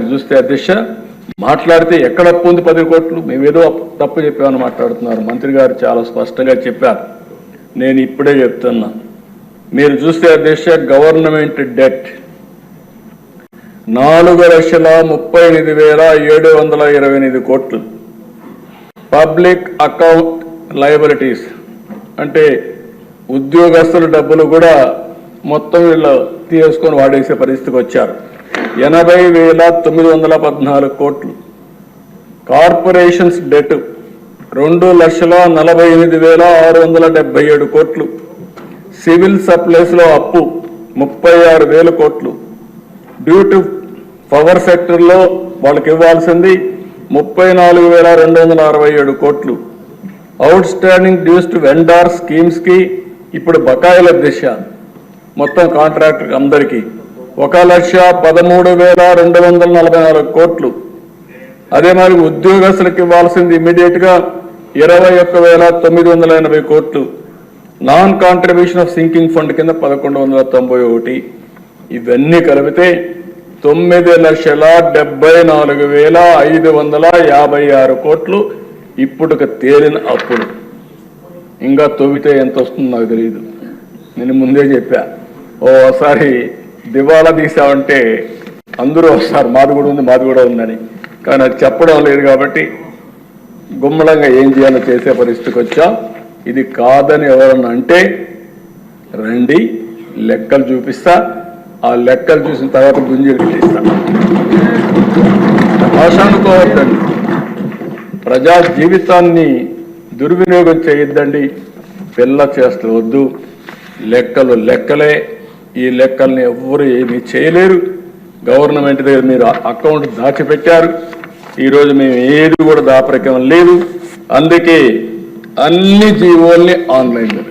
మీరు చూస్తే అధ్యక్ష మాట్లాడితే ఎక్కడ అప్పు ఉంది 10 కోట్లు, మేమేదో తప్పు చెప్పామని మాట్లాడుతున్నారు. మంత్రి గారు చాలా స్పష్టంగా చెప్పారు. నేను ఇప్పుడే చెప్తున్నా, మీరు చూస్తే అధ్యక్ష గవర్నమెంట్ డెట్ 4,38,728 కోట్లు, పబ్లిక్ అకౌంట్ లయబిలిటీస్ అంటే ఉద్యోగస్తుల డబ్బులు కూడా మొత్తం వీళ్ళు తీసుకొని వాడేసే పరిస్థితికి వచ్చారు, 80,914 కోట్లు. కార్పొరేషన్స్ డెట్ 2,48,677 కోట్లు. సివిల్ సప్లైస్లో అప్పు 36,000 కోట్లు. డ్యూ టు పవర్ సెక్టర్లో వాళ్ళకి ఇవ్వాల్సింది 34,267 కోట్లు. Outstanding dues to vendor స్కీమ్స్కి ఇప్పుడు బకాయిల దిశ మొత్తం కాంట్రాక్టర్ అందరికీ 1,13,244 కోట్లు. అదే మరి ఉద్యోగస్తులకు ఇవ్వాల్సింది ఇమ్మీడియట్గా 21,980 కోట్లు. Non contribution of sinking fund కింద 1,191. ఇవన్నీ కలిపితే 9,74,556 కోట్లు ఇప్పుడు తేలిన అప్పులు. ఇంకా తవ్వితే ఎంత వస్తుందో నాకు తెలియదు. నేను ముందే చెప్పా, ఓసారి దివాలా తీసామంటే అందరూ వస్తారు, మాది కూడా ఉందని. కానీ అది చెప్పడం లేదు కాబట్టి గుమ్మలంగా ఏం చేయాలో చేసే పరిస్థితికి వచ్చా. ఇది కాదని ఎవరన్నా అంటే రండి, లెక్కలు చూపిస్తా. ఆ లెక్కలు చూసిన తర్వాత గుంజీలు తీస్తా. భాషానుకోవద్దండి, ప్రజా జీవితాన్ని దుర్వినియోగం చేయొద్దండి. పిల్ల చేస్తలు వద్దు. లెక్కలు లెక్కలే. ఈ లెక్కల్ని ఎవ్వరు ఏమీ చేయలేరు. గవర్నమెంట్ దగ్గర మీరు అకౌంట్ దాచిపెట్టారు. ఈరోజు మేము ఏది కూడా దాపరికం లేదు. అందుకే అన్ని జీవోల్ని ఆన్లైన్లో